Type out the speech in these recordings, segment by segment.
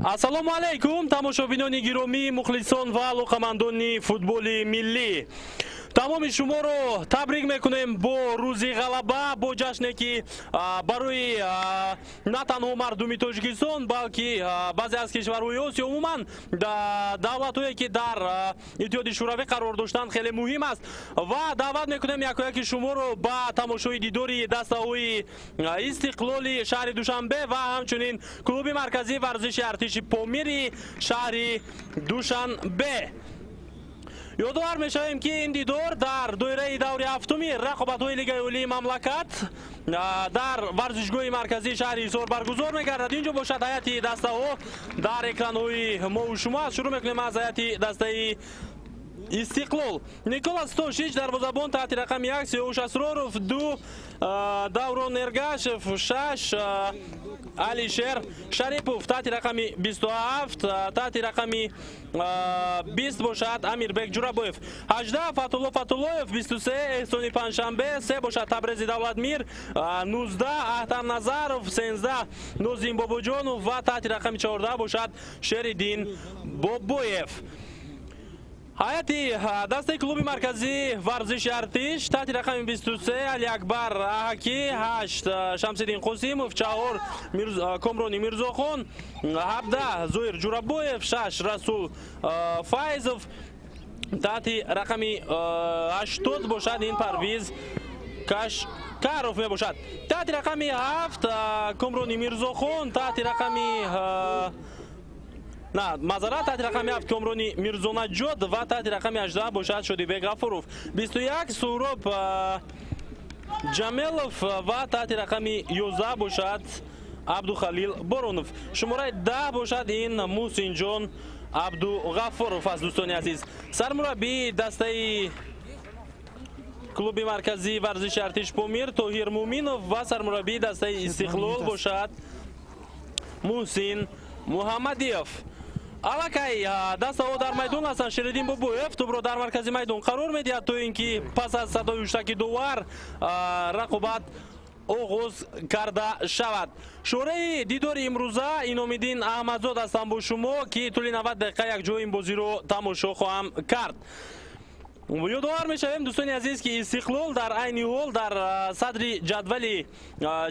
ассалому алайкум тамошобинони гиромӣ, мухлисон ва алоқамандони футболи миллӣ. тамоми шуморо табрик мекунем бо рӯзи ғалаба, бо ҷашне ки барои на танҳо мардуми Тоҷикистон, балки баъзе аз кишварҳои Осиё, умуман давлатҳое ки дар иттиҳоди шӯравӣ қарор доштанд хеле муҳим аст ва даъват мекунем якояки шуморо ба тамошои дидори дастаҳои Истиқлоли шаҳри Душанбе ва ҳамчунин клуби марказии варзиши артиши Помири шаҳри Душанбе. ёдовар мешавем ки ин дидор дар доираи даври ҳафтуми рақобатҳои лигаи олии мамлакат дар варзишгоҳи марказии шаҳри Ҳисор баргузор мегардад. инҷо бошад ҳайати дастаҳо дар экранҳои мову шумо. Шурӯъ мекунем аз ҳайати дастаи Истиқлол. Николас Тошич дарвозабон таҳти рақами 1, Сиёвуш Асроров 2, Даврон Эргашев 6, Алишер Шарипов таҳти рақами 27, таҳти рақами 20 бошад Амирбек Ҷурабоев, 18 Фатулло Фатуллоев, 23 Эҳсони Паншанбе, 3 бошад Табрези Давлатмир, 19 Аҳтар Назаров, 13 Нозим Бобоҷонов ва таҳти рақами 14 бошад Шеридин Бобоев. ҳайати дастаи клуби марказии варзиши артиш таҳти рақами 23 Алиакбар Аҳакӣ, 8 Шамсиддин Қосимов, 4 Комрони Мирзохон, 17 Зоир Ҷурабоев, 6 Расул Файзов, таҳти рақами 80 бошад ин Парвиз Кашкаров мебошад. таҳти рақами 7 Комрони Мирзохон, таҳти рақами мазарат таҳти рақами 7 Комрони Мирзонаҷод ва таҳти рақами 18 бошад Шодибек Ғафуров, 21 Суроб Ҷамелов ва таҳти рақами 11 бошад Абдухалил Боронов. шумораи 10 бошад ин Муҳсинҷон Абдуғафуров аст. дӯстони азиз, сармураббии дастаи клуби марказии варзиши артиш Помир Тоҳир Муъминов ва сармураббии дастаи Истиқлол бошад Муҳсин Муҳаммадиев. аллакай дастаҳо дар майдон ҳастанд. Шеридин Бобоев тӯбро дар маркази майдон қарор медиҳад то ин ки пас аз садои уштаки довар рақобат оғоз карда шавад. шораи дидори имрӯза Иномиддин Аҳмадзод ҳастам бо шумо ки тӯли 90 дақиқа якҷоя ин бозиро тамошо хоҳам кард. ёдовар мешавем дӯстони азиз ки Истиқлол дар айни ҳол дар садри ҷадвали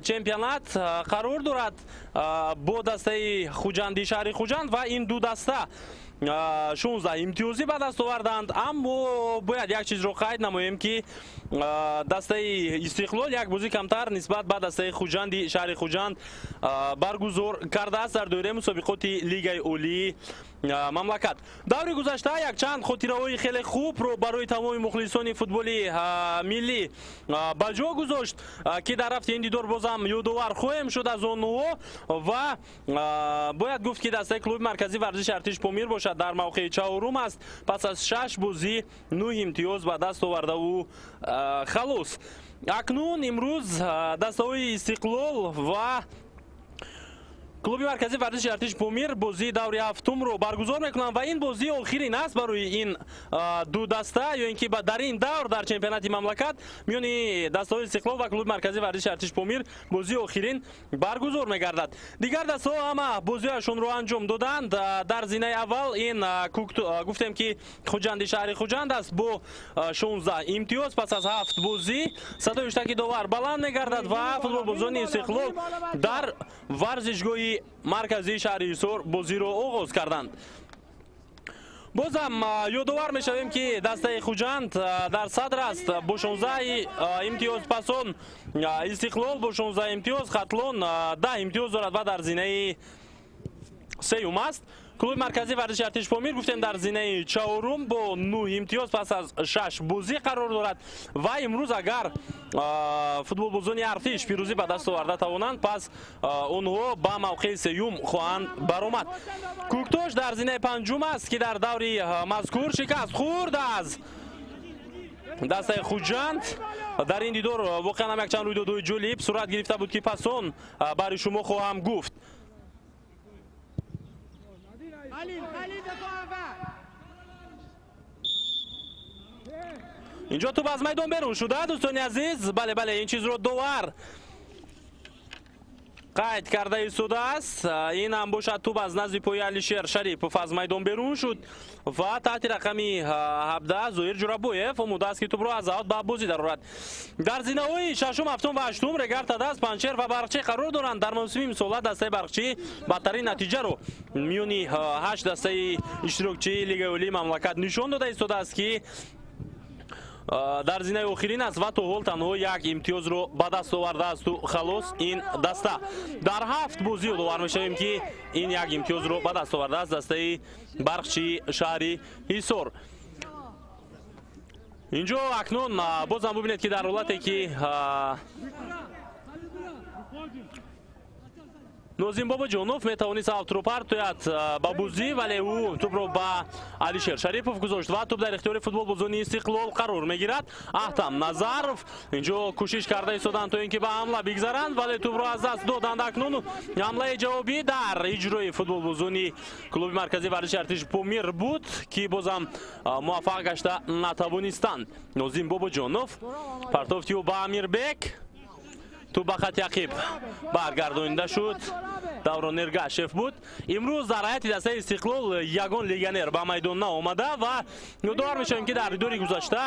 чемпионат қарор дорад бо дастаи Хуҷанди шаҳри Хуҷанд ва ин ду даста 16 имтиёзӣ ба даст оварданд. аммо бояд як чизро қайд намоем ки дастаи Истиқлол як бозӣ камтар нисбат ба дастаи Хуҷанди шаҳри Хуҷанд баргузор кардааст дар доираи мусобиқоти лигаи олии мамлакат. даври гузашта якчанд хотираҳои хеле хубро барои тамоми мухлисони футболи миллӣ ба ҷо гузошт ки дар рафти ин дидор бозам ёдовар хоҳем шуд аз онҳо ва бояд гуфт ки дастаи клуби марказии варзиши артиш Помир бошад дар мавқеи чаҳорум аст. пас аз 6 бозӣ 9 имтиёз ба даст овардаву халос. акнун имрӯз дастаҳои Истиқлол ва клуби марказии варзиши артиш Помир бозии даври ҳафтумро баргузор мекунанд ва ин бозии охирин аст барои ин ду даста ё ин ки дар ин давр дар чемпионати мамлакат миёни дастаҳои Истиқлол ва клуби марказии варзиши артиш Помир бозии охирин баргузор мегардад. дигар дастаҳо ҳама бозиашонро анҷом доданд. дар зинаи аввал ин гуфтем ки Хуҷанди шаҳри Хуҷанд аст бо 16 имтиёз. пас аз 7 бозӣ садои уштаки довар баланд мегардад ва футболбозони Истиқлол дар варзишгоҳи марказии шаҳри Ҳисор бозиро оғоз карданд. бозам ёдовар мешавем ки дастаи Хуҷанд дар садр аст бо 16 имтиёз. пасон Истиқлол бо 16 имтиёз. хатлон 10 имтиёз дорад ва дар зинаи сеюм аст. клуби марказии варзиши артиш Помир гуфтем дар зинаи чаҳорум бо 9 имтиёз пас аз 6 бозӣ қарор дорад ва имрӯз агар футболбозони артиш пирӯзӣ ба даст оварда тавонанд пас онҳо ба мавқеи сеюм хоҳанд баромад. Кӯктош дар зинаи панҷум аст ки дар даври мазкур шикаст хурд аз дастаи Хуҷанд. дар ин дидор воқеан ҳам якчанд рӯйдодҳои ҷолиб сурат гирифта буд ки пасон бари шумо хоҳам гуфт. инҷо тӯб аз майдон берун шуда дӯстони азиз. бале ин чизро довар قید کرده ایستاده است. این هم باشد توپ از نزد پای علیشیر شریپوف از میدان بیرون شد و تحت رقم 17 زهیر جورابویف امید است که توپ را از آوت به بازی درآورد. در زینه‌های ششم، هفتم و هشتم رگرد تدست، پنچر و برقچی قرار دارند. در موسم امسال دسته برقچی بدترین نتیجه رو میونی 8 دسته اشتراکچی لیگ اولی مملکت نشان داده ایستاده است که در زینه آخرین است و تا حال تنها یک امتیاز رو به دست آورده است و خلاص این دسته. در 7 بازی یادآور میشویم که این یک امتیاز رو به دست آورده است دسته برقچی شهری حصار. اینجا اکنون باز هم ببینید که در حالتی که نوزیم باباجانوف میتوانست اوت رو پرتوید با بازی، ولی او توپ رو با علیشیر شریپوف گذاشت و توپ در اختیار فوتبال بازی استقلال قرار میگیرد. احتم نظرف اینجا کوشش کرده ایستادند تا اینکه به حمله بگذرند، ولی توپ رو از دست دادند. اکنون حمله جوابی در اجرای فوتبال بازی کلوب مرکزی ورزشی ارتش پامیر بود که بازم موفق گشته نتوانستند. نوزیم باباجانوف پرتافتی و با امیربک تو به خط عقب برگردانده شد. دوران نرگاشف بود. امروز در حیات دسته استقلال یگان لیگنر به میدان نآمده و یادآور میشویم که در دوری گذشته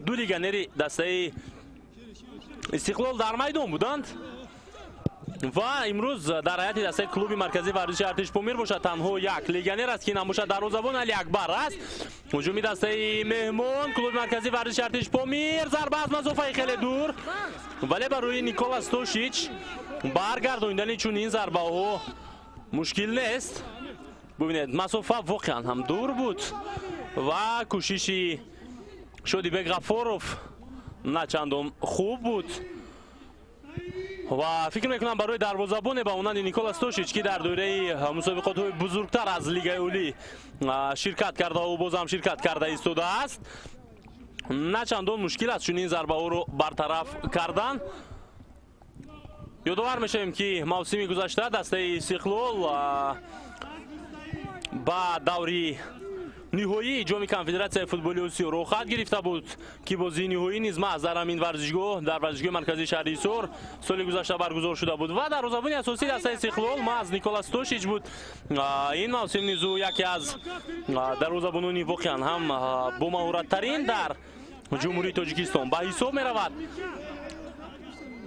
دو لیگنری دسته استقلال در میدان بودند و امروز در حیات دسته کلوب مرکزی ورزشی ارتش پامیر باشد تنها یک لیگنر است که نباشد دروازه‌بان علی اکبر است. هجومی دسته مهمان کلوب مرکزی ورزشی ارتش پامیر، ضربه از مسافه خیلی دور ولی برای نیکولاس توشیچ برگرداندن چون این ضربه ها مشکل نیست. ببینید مسافه واقعا هم دور بود و کوششی شدی به غفاروف نه چندان خوب بود و فکر میکنم برای دروازه‌بان با مانند نیکولاس توشیچ که در دوره مسابقات بزرگتر از لیگ اولی شرکت کرده و بازم شرکت کرده ایستاده است نه چندان مشکل است چون این ضربه ها رو برطرف کردن. یادآور میشیم که موسم گذشته دسته استقلال با دوری نهایی جام کنفدراسیون فوتبال آسیا رو خط گرفته بود که بازی نهایی نیز محض در همین ورزشگاه در ورزشگاه مرکزی شهر حصار سال گذشته برگزار شده بود و دروازه‌بان اساسی دسته استقلال محض نیکولاس توشیچ بود. این موسم نیز یکی از دروازه‌بانان واقعا هم با مهارت ترین در جمهوری تاجیکستان به حساب میرود.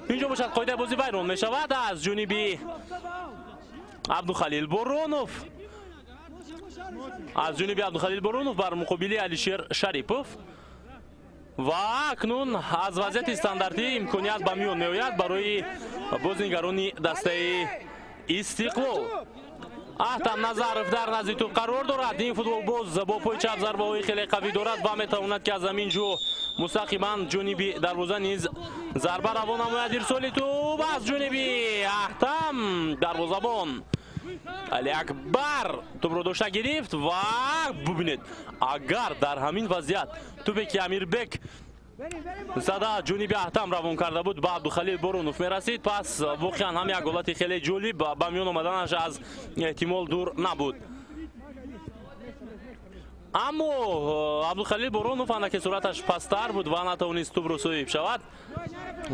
اینجا باشد قاعده بازی بیرون می شود از جانب عبدالخلیل بارونوف، از جانب عبدالخلیل بارونوف بر مقابل علیشیر شریپوف و اکنون از وضعیت استانداردی امکانیت به میان میآید برای بازیگران دسته استقلال. احتم نظرف در نزد توپ قرار دارد. این فوتبال باز با پای چپ ضربه های خیلی قوی دارد و میتواند که از زمین جو مستقیما جانب دروازه نیز ضربه روان نماید. ارسال توپ از جانب احتم دروازه‌بان علی اکبر توپ رو داشته گرفت و ببینید اگر در همین وضعیت توپی که امیربک زده جانب احتم روان کرده بود به عبدالخلیل بارونوف میرسید پس واقعا هم یک حالت خیلی جالب به میان آمدنش از احتمال دور نبود. اما عبدالخلیل بارونوف اندکی سرعتش پستر بود و نتوانست توپ رو صاحب شود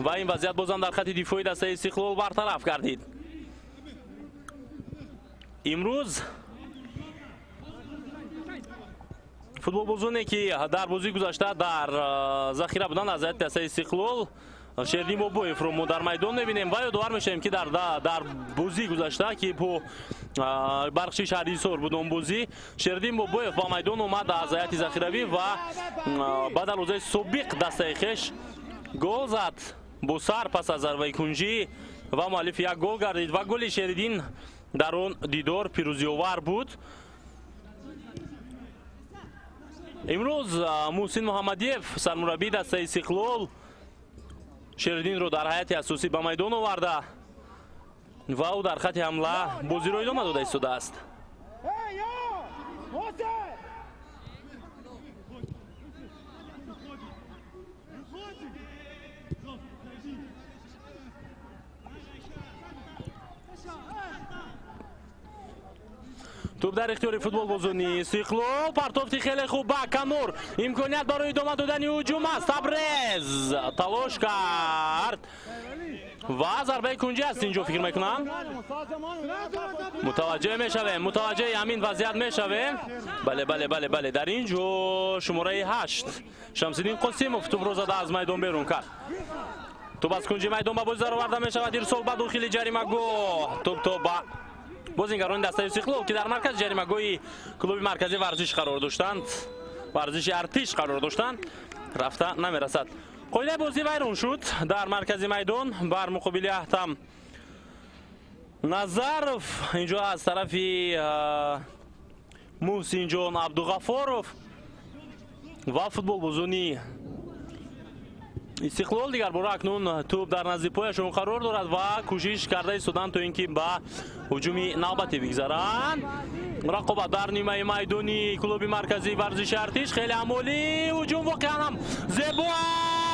و این وضعیت بازم در خط دفاعی دسته استقلال برطرف گردید. امروز فوتبال بازونه که در بازی گذشته در ذخیره بودند از دسته استقلال شردین بابویف رو ما در میدان میبینیم و یادآور میشیم که در بازی گذشته که با برقچی شهر حصار بود اون بازی شردین بابویف با میدان اومد از هیئت ذخیروی و بعد از روزای سابق دسته خویش گل زد با سر پس از ضربه کنجی و مؤلف یک گل گردید و گل شردین در اون دیدار پیروزی آور بود. امروز محسن محمدیف سرمربی دسته استقلال شردین رو در حیات اساسی به میدان آورده و او در خط حمله بازی رو ادامه داده ایستاده است. توپ در اختیار فوتبال بازونی استقلال، پرتافتی خیلی خوب با کنور، امکانیت برای ادامه دادن هجوم است. تبریز تلاش کرد ва зарбаи кунҷи аст инҷо фикр мекунам. мутаваҷҷеҳ мешавем, мутаваҷҷеҳи ҳамин вазъият мешавем. бале дар инҷо шумораи 8 Шамсиддин Қосимов тӯбро зада аз майдон берун кард. тӯб аз кунҷи майдон ба бозӣ зароварда мешавад. ирсол ба дохили ҷаримагоҳ. тӯб то ба бозингарони дастаи Истиқлол ки дар маркази ҷаримагоҳи клуби марказӣ варзиш қарор доштанд, варзиши артиш қарор доштанд, рафта намерасад. қоидаи бозӣ вайрон шуд дар маркази майдон бар муқобили Аҳтам Назаров. инҷо аз тарафи Муҳсинҷон Абдуғафоров ва футболбозони Истиқлол дигар бора акнун тӯб дар назди пояшон қарор дорад ва кӯшиш карда истоданд то ин ки ба ҳуҷуми навбатӣ бигзаранд. рақобат дар нимаи майдони клуби марказии варзиши артиш. хеле амолӣ ҳуҷум воқеан ҳам зебо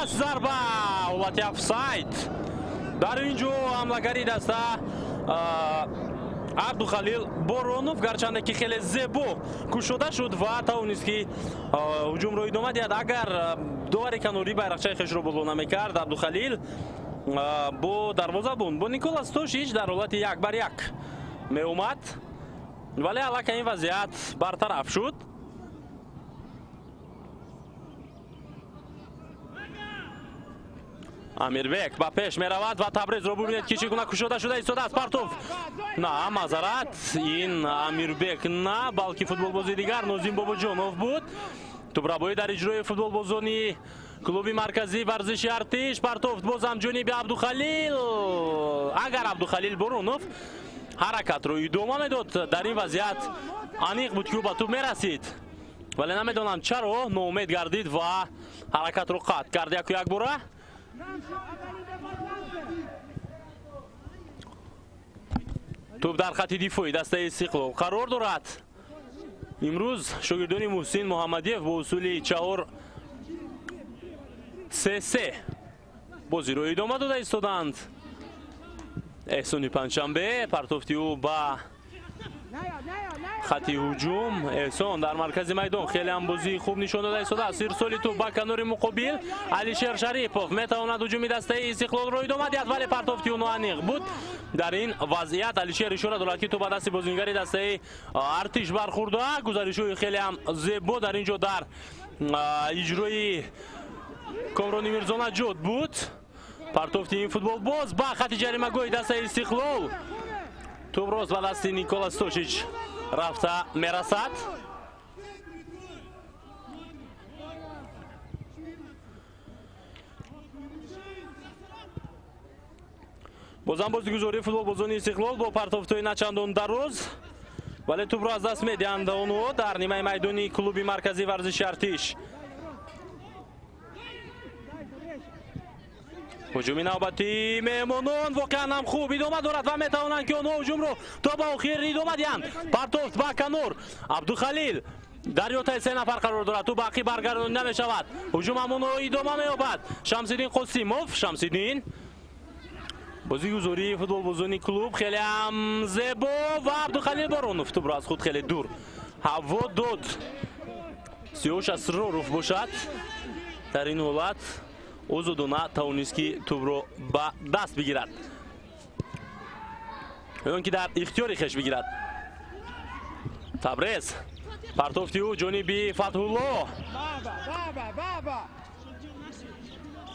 аст. зарба ҳолати офсайд. дар инҷо ҳамлагари даста Абдухалил Боронов гарчанде ки хеле зебо кушода шуд ва тавонист ки ҳуҷумро идома диҳад. агар довари канорӣ байрақчаи хешро боло намекард, Абдухалил бо дарвозабон бо Николас Тошич дар ҳолати 1-1 меомад, вале аллакай ин вазъият бартараф шуд. Амирбек ба пеш меравад ва Табрезро бубинед ки чӣ гуна кушода шуда истодааст. Партов на мазарат, ин Амирбек на, балки футболбози дигар Нозим Бобоҷонов буд. тӯбрабоӣ дар иҷрои футболбозони клуби марказии варзиши артиш. Партов бозам ҷониби Абдухалил. агар Абдухалил Боронов ҳаракатро идома медод, дар ин вазъият аниқ буд ки ӯ ба тӯб мерасид, вале намедонам чаро ноумед гардид ва ҳаракатро қатъ кард. яку як бора тӯб дар хати дифои дастаи Истиқлол қарор дорад. имрӯз шогирдони Муҳсин Муҳаммадиев бо усули 4-3-3 бозиро идома дода истоданд. эҳсони панҷшанбе партофти ӯ ба хати ҳуҷум. эҳсон дар маркази майдон хеле ҳам бозии хуб нишон дода истодааст. ирсоли тӯб ба канори муқобил Алишер Шарипов метавонад ҳуҷуми дастаи Истиқлолро идома диҳад, вале партофти ӯ ноаниқ буд. дар ин вазъият Алишер ишора дорад ки тӯб ба дасти бозингари дастаи артиш бархӯрда. гузаришҳои хеле ҳам зебо дар инҷо дар иҷрои Комрони Мирзонаҷот буд. партофти ин футболбоз ба хати ҷаримагоҳи дастаи Истиқлол. тӯб рост ба дасти Николас Тошич рафта мерасад. бозам бозигузории футболбозони Истиқлол бо партофтҳои начандон дароз, вале тӯбро аз даст медиҳанд онҳо дар нимаи майдони клуби марказии варзиши артиш. ҳуҷуми навбатии меҳмонон воқеан ҳам хуб идома дорад ва метавонанд ки онҳо ҳуҷумро то ба охир идома диҳанд. партофт ба канор Абдухалил дар ётаи 3 нафар қарор дорад. ӯ бақӣ баргардонида мешавад. ҳуҷум ҳамонҳо идома меёбад. Шамсиддин Қосимов. Шамсиддин бозигузории футболбозони клуб хеле ҳам зебо ва Абдухалил Боронов тӯбро аз худ хеле дур ҳаво дод. Сиёш Асроров бошад. дар ин ҳолат озодона тавонист ки тӯбро ба даст бигирад, ё ки дар ихтиёри хеш бигирад. Табрез партофти ӯ ҷониби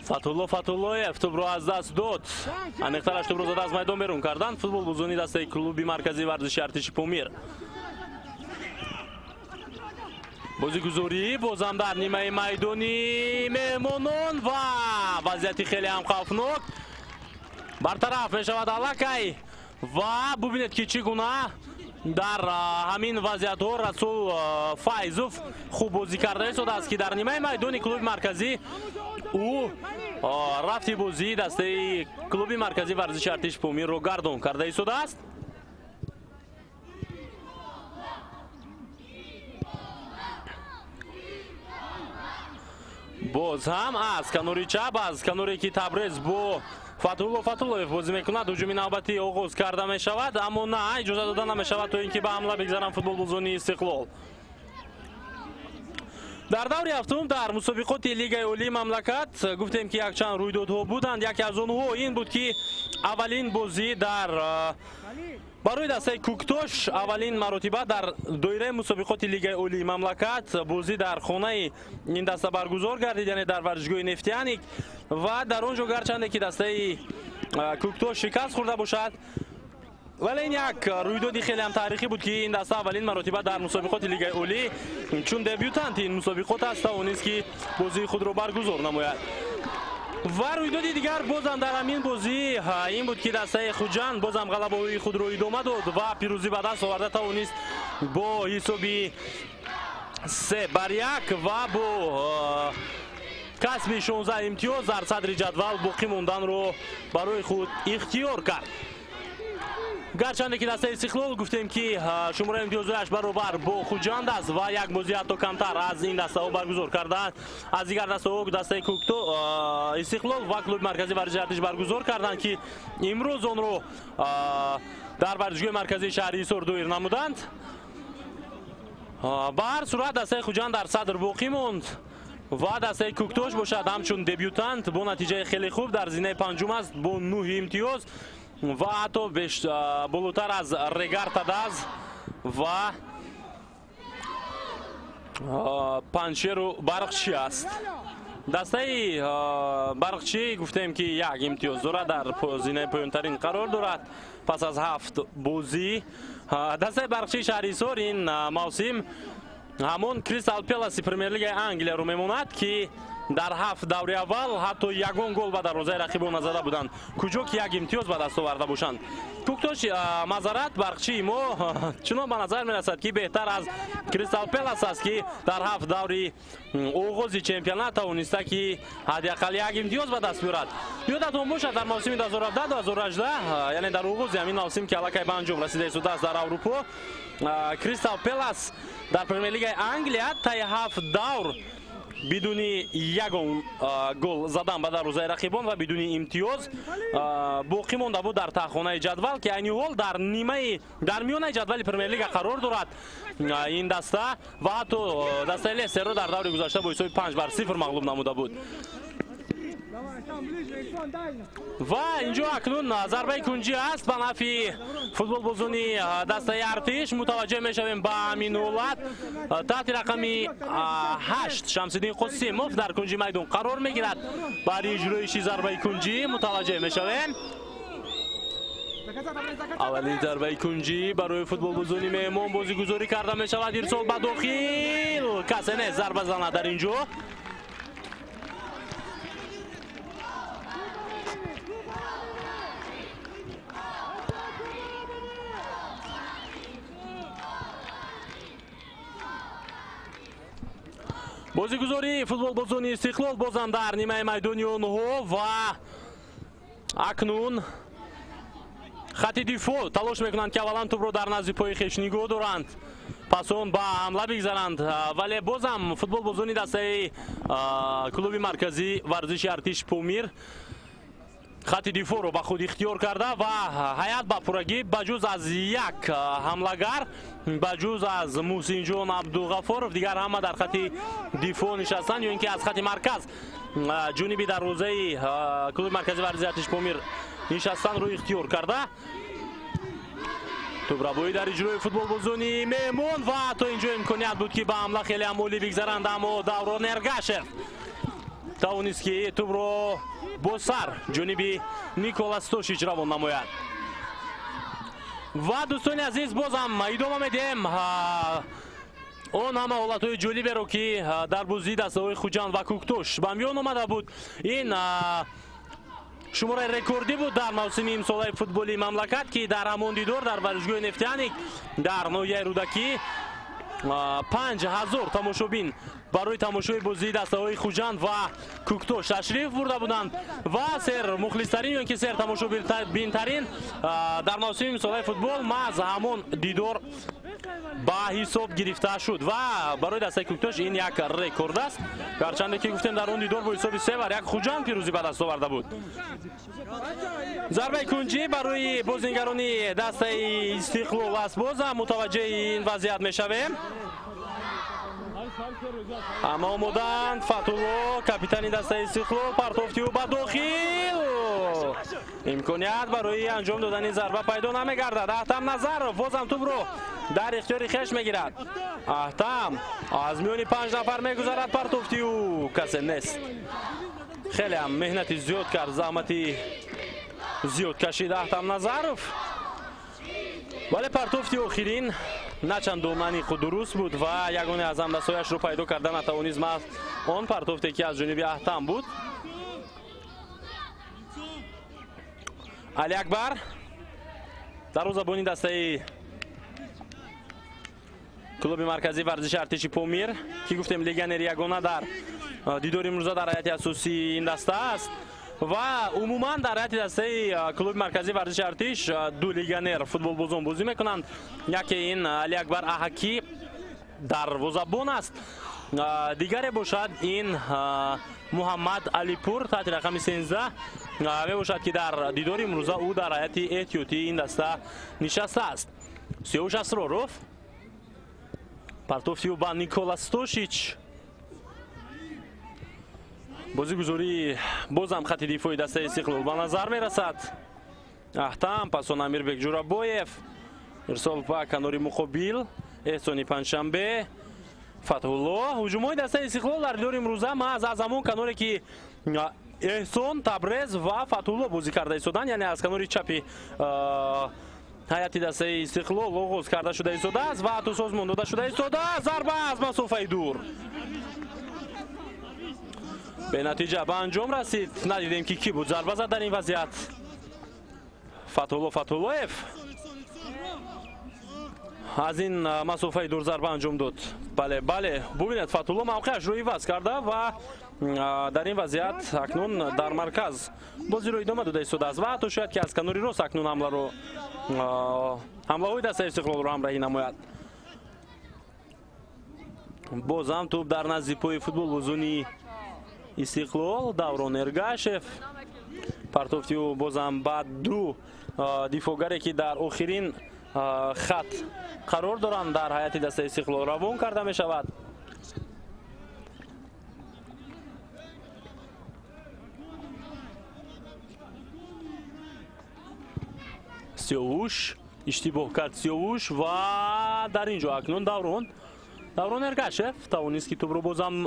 Фатҳуллоев тӯбро аз даст дод. аниқтараш тӯбро зада аз майдон берун карданд футболбозони дастаи клуби марказии варзиши артиши Помир. бозигузорӣ бозам дар нимаи майдони меҳмонон ва вазъияти хеле ҳам хавфнок бартараф мешавад аллакай ва бубинед ки чӣ гуна дар ҳамин вазъиятҳо Расул Файзов хуб бозӣ карда истодааст ки дар нимаи майдони клуби марказӣ ӯ рафти бозии дастаи клуби марказии варзиши артиши Помирро гардон карда истодааст. боз ҳам аз канори чап, аз каноре ки Табрез бо Фатҳуллоев бозӣ мекунад ҳуҷуми навбатӣ оғоз карда мешавад, аммо на иҷоза дода намешавад то ин ки ба ҳамла бигзаранд футболбозони Истиқлол. дар даври ҳафтум дар мусобиқоти лигаи олии мамлакат гуфтем ки якчанд рӯйдодҳо буданд. яке аз онҳо ин буд ки аввалин бозӣ дар барои дастаи Куктош аввалин маротиба дар доираи мусобиқоти лигаи олии мамлакат бозӣ дар хонаи ин даста баргузор гардид, яъне дар варзишгоҳи Нефтяник, ва дар он ҷо гарчанде ки дастаи Куктош шикаст хӯрда бошад, вале ин як рӯйдоди хеле ҳам таърихӣ буд ки ин даста аввалин маротиба дар мусобиқоти лигаи олӣ чун дебютанти ин мусобиқот аст тавонист ки бозии худро баргузор намояд. ва рӯйдоди дигар бозам дар ҳамин бозӣ ин буд ки дастаи Хуҷанд бозам ғалабаҳои худро идома дод ва пирӯзӣ ба даст оварда тавонист бо ҳисоби 3-1 ва бо касби 16 имтиёз дар садри ҷадвал боқӣ монданро барои худ ихтиёр кард. гарчанде ки дастаи Истиқлол гуфтем ки шумораи имтиёзояш баробар бо Хуҷанд аст ва як бозӣ ҳатто камтар аз ин дастаҳо баргузор карданд. аз дигар дастаҳо дастаи Истиқлол ва клуби марказии варзиши артиш баргузор карданд ки имрӯз онро дар варзишгоҳи марказии шаҳри Ҳисор доир намуданд. ба ҳар сурат дастаи Хуҷанд дар садр боқӣ монд ва дастаи Куктош бошад ҳамчун дебютант бо натиҷаи хеле хуб дар зинаи панҷум аст бо 9 имтиёз ва ҳатто болотар аз Регар Тадаз ва Паншеру Барқчӣ аст. дастаи Барқчӣ гуфтем ки як имтиёз дорад, дар зинаи поёнтарин қарор дорад пас аз 7 бозӣ. дастаи Барқчии шаҳри Ҳисор ин мавсим ҳамон Кристал Пеласи премер-лигаи Англияро мемонад ки дар 7 даври аввал ҳатто ягон гол ба дарвозаи рақибон назада буданд, куҷо ки як имтиёз ба даст оварда бошанд. Куктош мазарат Барқчии мо чунон ба назар мерасад ки беҳтар аз Кристал Пелас аст ки дар 7 даври оғози чемпионат тавониста ки ҳадиақал як имтиёз ба даст биёрад. ёдатон бошад дар мавсими 2017-2018, яъне дар оғози ҳамин мавсим ки аллакай ба анҷом расида истодаст дар Аврупо, Кристал Пелас дар премер-лигаи Англия таи 7 давр бидуни ягон гол задан ба дарвозаи рақибон ва бидуни имтиёз боқӣ монда буд дар таҳхонаи ҷадвал ки айни ҳол дар миёнаи ҷадвали премер-лига қарор дорад ин даста ва ҳатто дастаи Лестерро дар даври гузашта бо ҳисоби 5-0 мағлуб намуда буд. ва инҷо акнун зарбаи кунҷӣ аст ба нафи футболбозони дастаи Артиш. мутаваҷҷеҳ мешавем ба ҳамин ҳолат. таҳти рақами 8 Шамсиддин Қосимов дар кунҷи майдон қарор мегирад. баъди иҷроиши зарбаи кунҷӣ мутаваҷҷеҳ мешавем. аввалин зарбаи кунҷӣ барои футболбозони меҳмон бозигузорӣ карда мешавад. ирсол ба дохил, касе нест зарба занад дар ин ҷо. бозигузори футболбозони Истиқлол бозам дар нимаи майдони онҳо ва акнун хатти дифоъ талош мекунанд ки аввалан тӯбро дар назди пои хеш нигоҳ доранд, пас он ба ҳамла бигзаранд, вале бозам футболбозони дастаи клуби марказии варзиши Артиш Помир хатти дифоъро ба худ ихтиёр карда ва ҳаят ба пуррагӣ ба ҷуз аз як ҳамлагар, ба ҷуз аз Муҳсинҷон Абдуғафоров, дигар ҳама дар хатти дифоъ нишастанд ё ин ки аз хатти марказ ҷониби дарвозаи клуби марказии варзиши Артиш Помир нишастанро ихтиёр карда тӯбрабоӣ дар иҷрои футболбозони меҳмон ва ҳатто ин ҷо имконият буд ки ба ҳамла хеле ҳам олӣ бигзаранд, аммо Даврон Эргашев тавонист ки тӯбро бо сар ҷониби Никола Стошич равон намояд. ва дӯстони азиз бозам идома медиҳем он ҳама ҳолатҳои ҷолиберо ки дар бозии дастаҳои Хуҷанд ва Куктош ба миён омада буд. ин шумораи рекордӣ буд дар мавсими имсолаи футболии мамлакат ки дар ҳамон дидор дар варзишгоҳи Нефтяник дар ноҳияи Рӯдакӣ 5000 тамошобин барои тамошои бозии дастаҳои Хуҷанд ва Куктош ташриф бурда буданд ва сер мухлистарин ё ки сер тамошобинтарин дар мавсими имсолаи футбол маҳз ҳамон дидор ба ҳисоб гирифта шуд ва барои дастаи Куктош ин як рекорд аст, гарчанде ки гуфтем дар он дидор бо ҳисоби 3-1 Хуҷанд пирӯзӣ ба даст оварда буд. зарбаи кунҷӣ барои бозингарони дастаи Истиқлол аст. бозам мутаваҷҷеҳи ин вазъият мешавем. اما آمدند فتولو کاپیتانی دسته استقلال پرتافتی و به داخل امکانیت برای انجام دادن ضربه پیدا نمیگردد. احتم نظرف بازم توپ رو در اختیار خویش میگیرد. احتم از میان 5 نفر میگذارد پرتافتی و کسی نیست. خیلی هم مهنتی زیاد کرد، زحمتی زیاد کشید احتم نظرف، ولی پرتافتی آخرین نه چندان خود درست بود و یگانه از همدستایش رو پیدا کردن نتوانست. آن پرتافتی که از جانب احتم بود. علی اکبر دروازه‌بان دسته کلوب مرکزی ورزش ارتشی پامیر که گفتیم لگنر یگانه در دیدار امروز در هیئت اساسی این دسته است و عموما در هیئت دسته کلوب مرکزی ورزش ارتش دو لگنر فوتبال بازان بازی میکنند. یکی این علی اکبر احکی دروازه‌بان است، دیگری باشد این محمد علی پور تحت رقم 13 می باشد که در دیدار امروز او در هیئت احتیاطی این دسته نشسته است. سیاوش اسرارов پرتافتی و با نیکولا ستوشیچ بازیگزاری بازم خط دفاعی دسته استقلال به نظر می رسد. احتم پاسون امیربک جورابویف ارسال به کنار مقابل احسانی پنجشنبه فتح‌الله. هجوم‌های دسته استقلال در دیدار امروز از همون کناری که احسان تبریز و فتح‌الله بازی کرده ایستادند، یعنی از کنار چپی هیئت دسته استقلال آغاز کرده شده ایستاده است و تو ساز مانده شده ایستاده. ضربه از مسافه دور به نتیجه به انجام رسید. ندیدیم که کی بود ضربه زد در این وضعیت. فتح‌الله‌اف از این مسافه دور ضربه انجام داد. بله ببینید فتح‌الله موقعش رو عوض کرده و در این وضعیت اکنون در مرکز بازی رو ادامه داده ایستاده است و حتی شاید که از کناری راست اکنون حمله های دسته استقلال رو همراهی نماید. باز هم توپ در نزد پای فوتبال بازونی استقلال دوران ارگاشف پرتافتی و باز هم بعد دو دفاعگری که در آخرین خط قرار دارند در هیئت دسته استقلال روان کرده می شود. سیاوش اشتباه کرد سیاوش و در اینجا اکنون دوران ارگاشف توانست که توپ رو بازم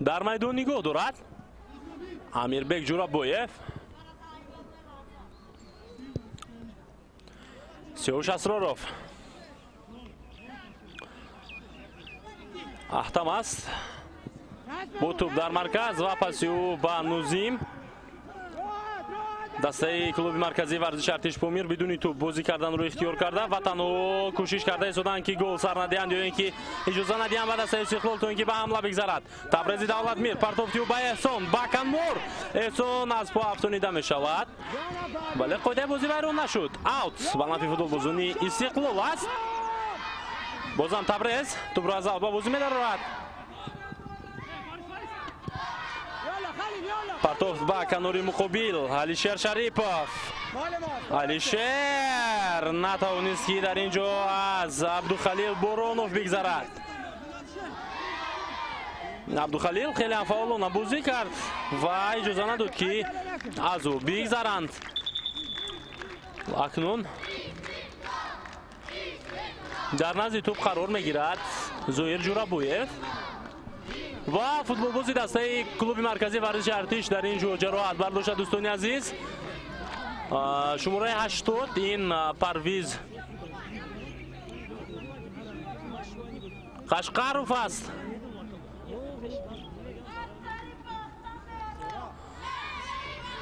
در میدان نگاه دارد. امیربک جورابویف سیاوش اسرارov احتم است با توپ در مرکز و پاسی او به نوزیم دسته کلوب مرکزی ورزش ارتش پامیر بدون توپ بازی کردن رو اختیار کرده و تنها کوشش کرده ایستادن که گل سر ندهند یا اینکه اجازه ندهند به دسته استقلال تا اینکه به حمله بگذرد. تبریزی دولتمیر پرتافتی و به احسان بکنمور احسان از پا افسانیده می شود ولی قاعده بازی بیرون نشد. اوت به نفع فوتبال بازونی استقلال است. بازم تبریز توپ را از اول بازی می‌دارد. پرتافت به کناری مقابل علیشیر شریپov علیشیر نتوانست که در اینجا از عبدالخلیل بورونوف بگذرد. عبدالخلیل خیلی هم فعالانه بازی کرد و اجازه نداد که از او بگذرند. اکنون در نزد توپ قرار میگیرد زهیر جورابویف و فوتبال بازی دسته کلوب مرکزی ورزش ارتش در این جراحت برداشت. دوستان عزیز شماره 80 این پرویز قشقروف است.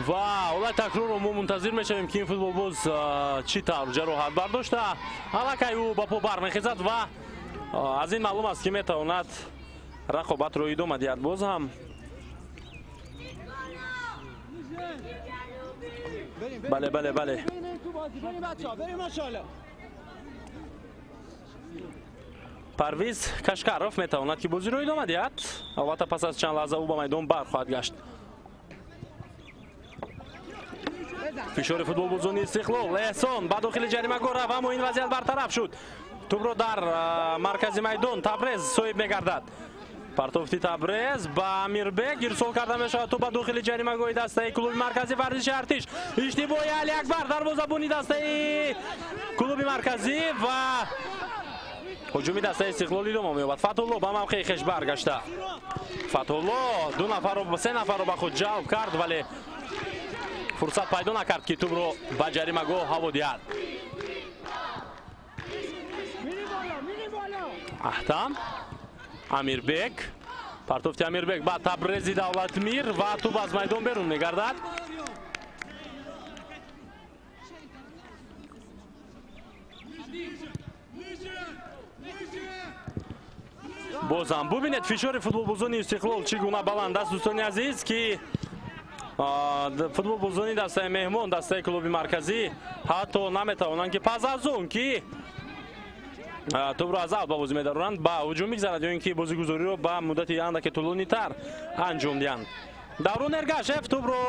و اولای تکرار رو ما منتظر میشویم که این فوتبال باز چی طور جراحت برداشته. الکی او با پا برمیخیزد و از این معلوم است که میتواند رقابت رو ادامه دهد. باز هم بله پرویز کشکروف میتواند که بازی رو ادامه دهد. البته پس از چند لحظه او به میدان برخواهد گشت. فشار فوتبال بازونی استقلال احسان با داخل جریمه گل رفت اما این وضعیت برطرف شد. توپ رو در مرکز میدان تبریز صاحب میگردد. партофти Табрез ба Амирбек ирсол карда мешавад. Ту ба дохили ҷаримагоҳи дастаи клуби марказӣ варзиши Артиш. Иштибоҳи Али Акбар дарвозабони дастаи клуби марказӣ ва ҳуҷуми дастаи Истиқлол идома меёбад. Фатҳулло ба мавқеи хеш баргашта. Фатҳулло се нафарро ба худ ҷалб кард, вале фурсат пайдо накард ки тӯбро ба ҷаримагоҳ ҳаво диҳад. Аҳтам Амирбек, партофти Амирбек ба Табрези Давлатмир ва тӯб аз майдон берун мегардад. бозам бубинед фишори футболбозони Истиқлол чӣ гуна баланд аст. дӯстони азиз ки футболбозони дастаи меҳмон, дастаи клуби марказӣ ҳатто наметавонанд ки пас аз он ки тӯбро аз авт ба бозӣ медаронанд ба ҳуҷум мигзарад ё ин ки бозигузориро ба муддати андаке тӯлонитар анҷом диҳанд. Даврон Эргашев тӯбро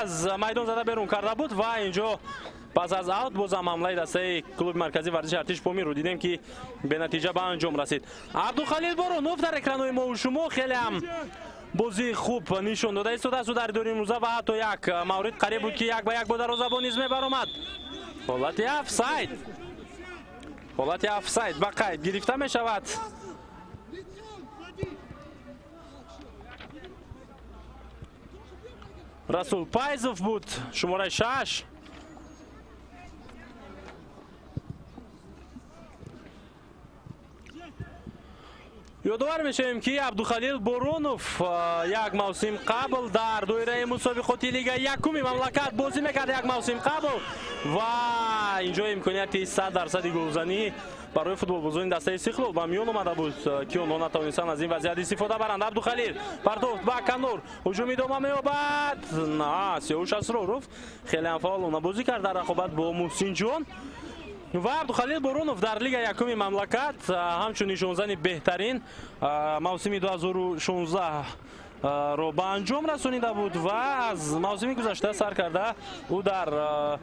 аз майдон зада берун карда буд ва инҷо пас аз аут бозам ҳамлаи дастаи клуби марказӣ варзиши Артиш Помирро дидем ки бенатиҷа ба анҷом расид. Абдухалил Боронов дар экранҳои мову шумо хелеам бозии хуб нишон дода истодааст дар идори имрӯза ва ҳатто як маврид қариб буд ки 1-1 ба дарвозабон низ мебаромад. ҳолати офсайд ба қайд гирифта мешавад. Расул Пайзов буд шумораи 6. ёдовар мешавем ки Абдухалил Боронов як мавсим қабл дар доираи мусобиқоти лигаи якуми мамлакат бозӣ мекард. Як мавсим қабл ва инҷо имконияти 100% голзанӣ барои футболбозони дастаи Истиқлол ба миён омада буд ки онҳо натавонистанд аз ин вазъият истифода баранд. Абдухалил партофт ба Канур ҳуҷум идома меёбад. Сиёвуш Асроров хеле ҳам фаъолона бозӣ кард дар рақобат бо Муҳсинҷон ва Абдухалил Боронов дар лигаи якуми мамлакат ҳамчун нишонзани беҳтарин мавсими 2016 ро ба анҷом расонида буд ва аз мавсими гузашта сар карда ӯ дар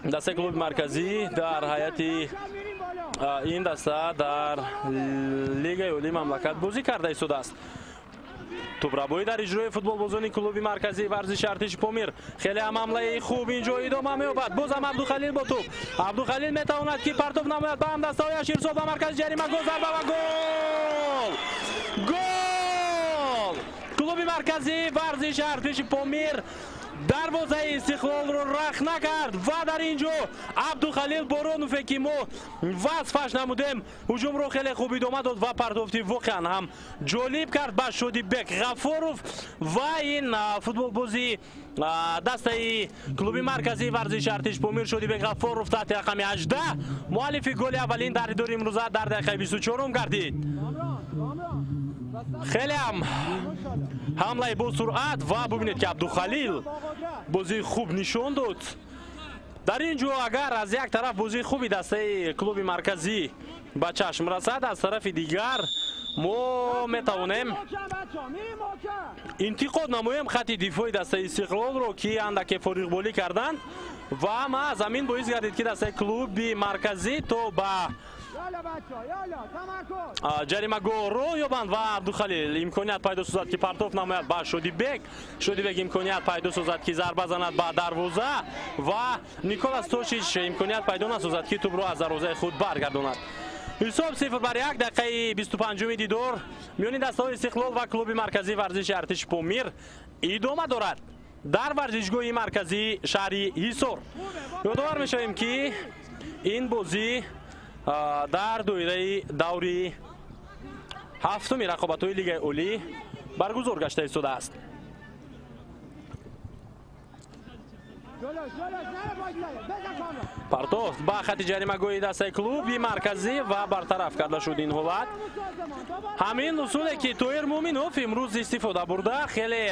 дастаи клуби марказӣ дар ҳайати ин даста дар лигаи олии мамлакат бозӣ карда истодааст. тӯбрабоӣ дар иҷрои футболбозони клуби марказӣ варзиши Артиши Помир хеле ҳам ҳамлаи хуб инҷо идома меёбад. бозам Абдухалил бо тӯб. Абдухалил метавонад ки партоф намояд ба ҳамдастаҳояш ирсол ба маркази ҷаримагоҳ зарба ва гол! клуби марказӣ варзиши Артиши Помир дарвозаи Истиқлолро рахна кард ва дар инҷо Абдухалил Боронове ки мо васфаш намудем ҳуҷумро хеле хуб идома дод ва партофти воқеан ҳам ҷолиб кард ба Шодибек Ғафоров ва ин футболбози дастаи клуби марказӣ варзиши Артиши Помир Шодибек Ғафоров таҳти рақами 18 муаллифи голи аввалин дар идори имрӯза дар дақиқаи 24 гардид. хеле ҳам ҳамлаи бо суръат ва бубинед ки Абдухалил бозии хуб нишон дод. дар ин ҷо агар аз як тараф бозии хуби дастаи клуби марказӣ ба чашм расад, аз тарафи дигар мо метавонем интиқод намоем хати дифои дастаи Истиқлолро ки андаке фориғболӣ карданд ва ҳама аз ҳамин боис гардид ки дастаи клуби марказӣ то ба ҷаримагоҳ роҳ ёбанд ва Абдухалил имконият пайдо созад ки партоф намояд ба Шодибек. Шодибек имконият пайдо созад ки зарба занад ба дарвоза ва Николас Тошич имконият пайдо насозад ки тӯбро аз дарвозаи худ баргардонад. ҳисоб 0-1 дақиқаи 25 дидор миёни дастаҳои Истиқлол ва клуби марказӣ варзиши Артиши Помир идома дорад дар варзишгоҳи марказии шаҳри Ҳисор. ёдовар мешавем ки ин бозӣ дар доираи даври ҳафтуми рақобатҳои лигаи олӣ баргузор гашта истодааст. партофт ба хати ҷаримагоҳи дастаи клуби марказӣ ва бартараф карда шуд ин ҳолат. ҳамин усуле ки Тоҳир Муъминов имрӯз истифода бурда хеле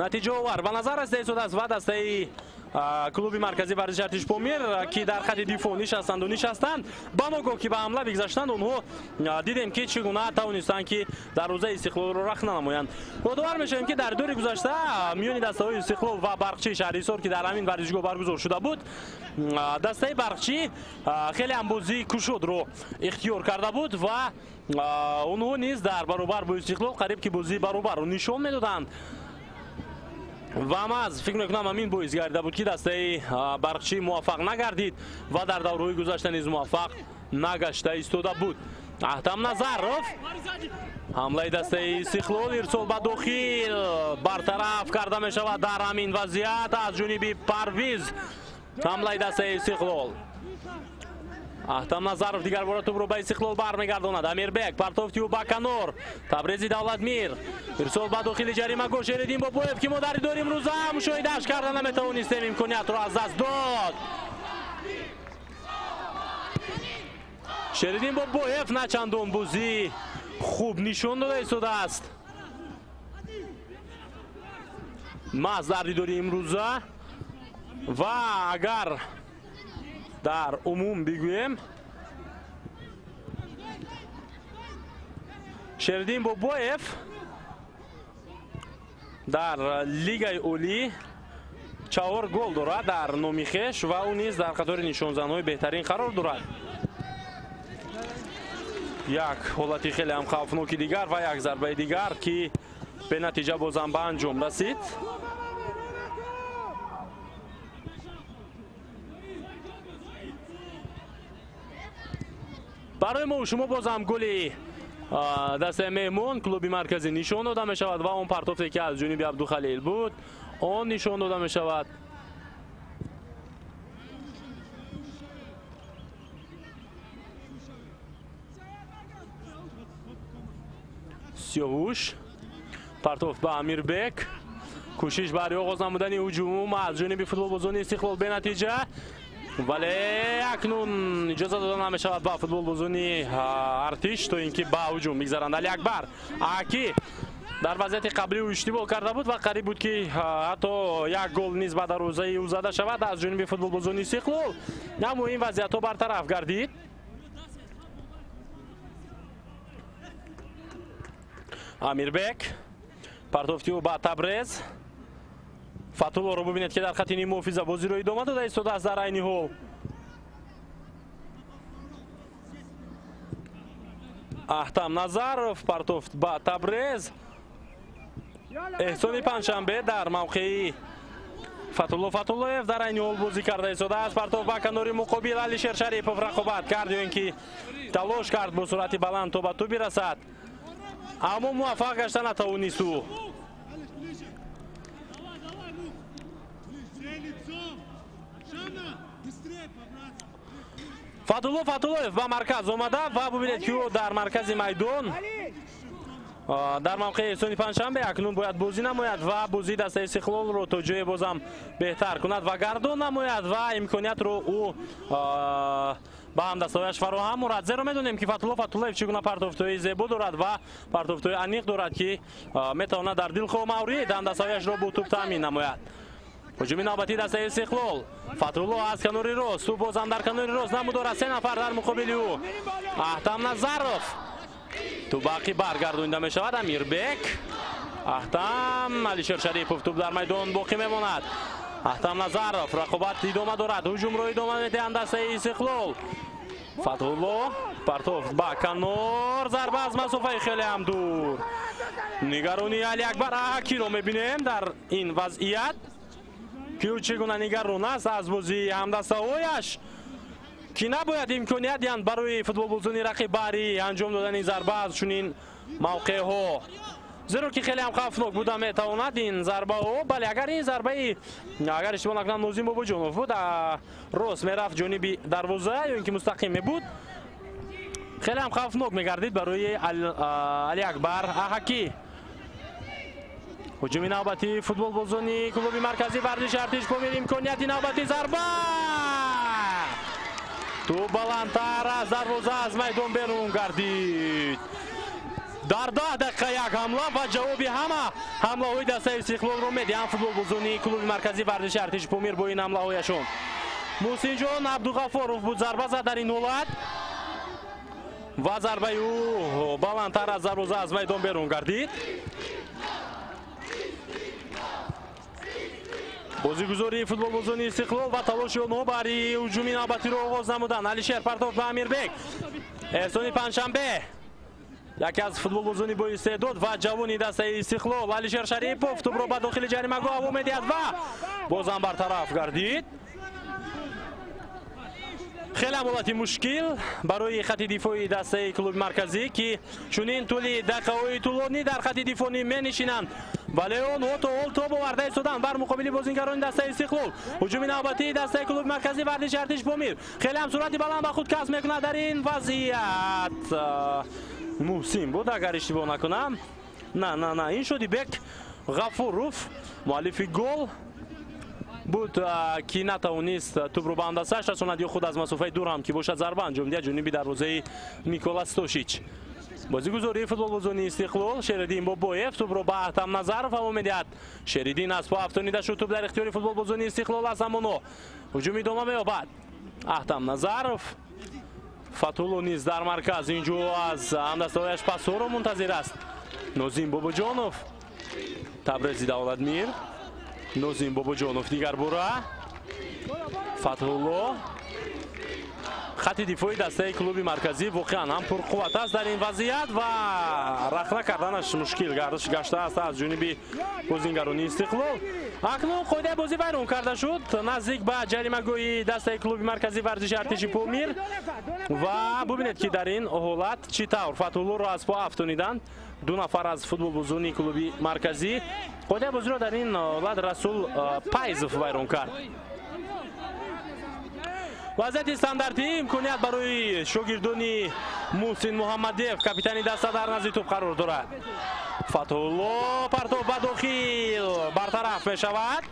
натиҷаовар ба назар раста истодааст ва дастаи клуби маркази варзиши артиш Помир ки дар хати дифоъ нишастанд ба ногоҳ ки ба ҳамла бигзаштанд онҳо дидем ки чӣ гуна тавонистанд ки дар рӯзаи Истиқлолро рах нанамоянд. Ёдовар мешавем ки дар дури гузашта миёни дастаҳои Истиқлол ва Барқчии Шаҳрисор ки дар ҳамин варзишгоҳ баргузор шуда буд, дастаи Барқчӣ хеле ҳам бозии кушодро ихтиёр карда буд ва онҳо низ дар баробар бо Истиқлол қариб ки бозии баробарро нишон медоданд. ва маз фикр мекунам ҳамин боис гардида буд ки дастаи Барқчӣ муваффақ нагардид ва дар давраҳои гузашта низ муваффақ нагашта истода буд. Аҳтам Назаров ҳамлаи дастаи Истиқлол ирсол ба дохил бартараф карда мешавад дар ҳамин вазъият аз ҷониби Парвиз. ҳамлаи дастаи Истиқлол Аҳтам Назаров дигар бора тӯбро ба Истиқлол бармегардонад. Амирбек партофтиу ба канор Табрези Давлатмир ирсол ба дохили ҷаримагоҳ Шеридин Бобоев ки мо дар идори имрӯза мушоҳидааш карда наметавонистем, имкониятро аз даст дод. Шеридин Бобоев начандон бозӣ хуб нишон дода истодааст. маз дар идори имрӯза ва агар дар умум бигӯем Шеридин Бобоев дар лигаи олӣ 4 гол дорад дар номи хеш ва ӯ низ дар қатори нишонзанҳои беҳтарин қарор дорад. як ҳолати хеле ҳам хавфноки дигар ва як зарбаи дигар ки бенатиҷа бозам ба анҷом расид. барои мо шумо бозам гули дастаи меҳмон клуби марказӣ нишон дода мешавад ва он партофте ки аз ҷониби Абдухалил буд он нишон дода мешавад. Сиёҳуш партофт ба Амирбек кӯшиш барои оғоз намудани ҳуҷум аз ҷониби футболбозони Истиқлол бенатиҷа, вале акнун иҷоза дода намешавад ба футболбозони Артиш то ин ки ба ҳуҷум бигзаранд. Али Акбар Аки дар вазъияти қаблӣ ӯ иштибоҳ карда буд ва қариб буд ки ҳатто як гол низ ба дарвозаи ӯ зада шавад аз ҷониби футболбозони Истиқлол, аммо ин вазъиятҳо бартараф гардид. Амирбек партофтиу ба Табрез Фатуллоро бубинед ки дар хати ним муҳофиза бозиро идома дода истодааст дар айни ҳол. Аҳтам Назаров партофт ба Табрез Эҳсони Панҷшанбе дар мавқеи Фатуллоев дар айни ҳол бозӣ карда истодааст. партофт ба канори муқобил Алишер Шарипов рақобат кард ё ин ки талош кард бо суръати баланд то ба ту бирасад, аммо муваффақ гашта натавонист ӯ. Фатуллоев ба марказ омада ва бубинед ки ӯ дар маркази майдон дар мавқеи Эҳсони Панҷшанбе акнун бояд бозӣ намояд ва бозии дастаи Истиқлолро то ҷое бозам беҳтар кунад ва гардон намояд ва имкониятро ӯ ба ҳамдастҳояш фароҳам мурад. зеро медонем ки Фатуллоев чӣ гуна партофтҳои зебо дорад ва партофтҳои аниқ дорад ки метавонад дар Дилхоҳ Маврид ҳамдастҳояшро бо туп таъмин намояд. ҳуҷуми навбатии дастаи Истиқлол Фатулло аз канори рост, ту бозам дар канори рост намудорад, 3 нафар дар муқобили ӯ. Аҳтам Назаров ту бақи баргардонида мешавад. Амирбек Аҳтам Алишер Шарипов туп дар майдон боқӣ мемонад. Аҳтам Назаров рақобат идома дорад, ҳуҷумро идома медиҳанд дастаи Истиқлол. Фатулло партофт ба канор, зарба аз масофаи хеле ҳам дур. нигарони Али Акбар Акиро мебинем дар ин вазъият ки ӯ чӣ гуна нигарон аст аз бозии ҳамдастаҳояш ки набояд имконият диҳанд барои футболбозони рақиб баҳри анҷом додани зарба аз чунин мавқеъҳо, зеро ки хеле ҳам хавфнок буда метавонад ин зарбаҳо. бале агар ин зарбаи агар иштибоҳ накунам Нозим Бобоҷонов буд, рост мерафт ҷониби дарвоза ё ин ки мустақим мебуд, хеле ҳам хавфнок мегардид барои Али Акбар Аҳакӣ. ҳуҷуми навбати футболбозони клуби марказӣ варзиши Артиш Помир, имконияти навбати зарба ту баландтар аз дарвоза аз майдон берун гардид. дар 10 дақиқа як ҳамла ва ҷавоби ҳама ҳамлаҳои дастаи Истиқлолро медиҳанд футболбозони клуби марказии варзиши Артиши Помир бо ин ҳамлаҳояшон. Муҳсинҷон Абдуғаффоров буд зарба зад дар ин ҳолат ва зарбаи ӯ баландтар аз дарвоза аз майдон берун гардид. бозигузори футболбозони Истиқлол ва талоши онҳо бари ҳуҷуми навбатиро оғоз намуданд. Алишер Партов ба Амирбек, Эҳсони Панҷшанбе, яке аз футболбозони боистеъдод ва ҷавони дастаи Истиқлол. Алишер Шарипов тӯбро ба дохили ҷаримагоҳ ҳаво медиҳад ва бозам бартараф гардид. хеле ҳолати мушкил барои хати дифои дастаи клуби марказӣ ки чунин тӯли дақиқаҳои тӯлонӣ дар хати дифоъ менишинанд, вале онҳо то ҳол тоб оварда истодан бар муқобили бозингарони дастаи Истиқлол. ҳуҷуми навбатии дастаи клуби марказии варзиши Артиши Помир хеле ҳам суръати баланд ба худ касб мекунад дар ин вазъият. Муҳсин буд агар иштибоҳ накунам. На ин Шодибек Ғафуров муаллифи гол буд ки натавонист тӯбро ба ҳамдастааш расонад ё худ аз масофаи дур ҳам ки бошад зарба анҷом диҳад ҷониби дарвозаи Микола Стошич. бозигузории футболбозони Истиқлол. Шеридин Бобоев тӯбро ба Аҳтам Назаров ҳаво медиҳад. Шеридин аз по афтонида шуд, тӯб дар ихтиёри футболбозони Истиқлол аз ҳамоно ҳуҷум идома меёбад. Аҳтам Назаров, Фатҳулло низ дар марказ инҷо аз ҳамдастаҳояш пасҳоро мунтазир аст. Нозим Бобоҷонов, Табрези Давлатмир, Нозим Бобоҷонов дигар бора, Фатҳулло. хати дифои дастаи клуби марказӣ воқеан ҳам пурқувват аст дар ин вазъият ва рахна карданаш мушкил гаштааст аз ҷониби бозингарони Истиқлол. акнун қоидаи бозӣ вайрон карда шуд наздик ба ҷаримагоҳи дастаи клуби марказии варзиши Артиши Помир ва бубинед ки дар ин ҳолат чӣ тавр Фатҳуллоро аз по афтониданд. ду нафар аз футболбозони клуби марказӣ. қоидаи бозиро дар ин ҳолат Расул Пайзов вайрон кард. вазъияти стандарти имконият барои шогирдони Муҳсин Муҳаммадиев капитани даста дар назди тӯб қарор дорад. Фатҳулло Партов ба дохил бартараф мешавад.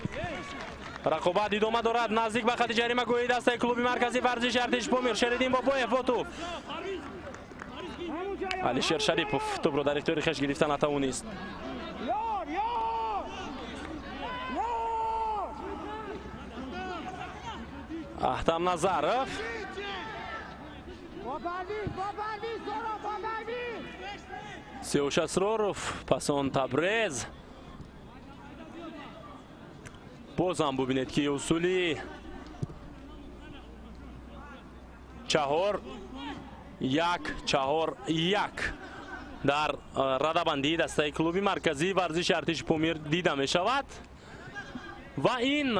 рақобат идома дорад наздик ба хати ҷаримагоҳи дастаи клуби марказии варзиши Артиши Помир. Шеридин Бобоев бо тӯб. Алишер Шарипов тӯбро дар ихтиёри хеш гирифта натавонист. Аҳтам Назаров, Сиёш Асроров, пасон Табрез. бозам бубинед ки усули 4-1 дар радабандии дастаи клуби марказии варзиши Артиши Помир дида мешавад. ва ин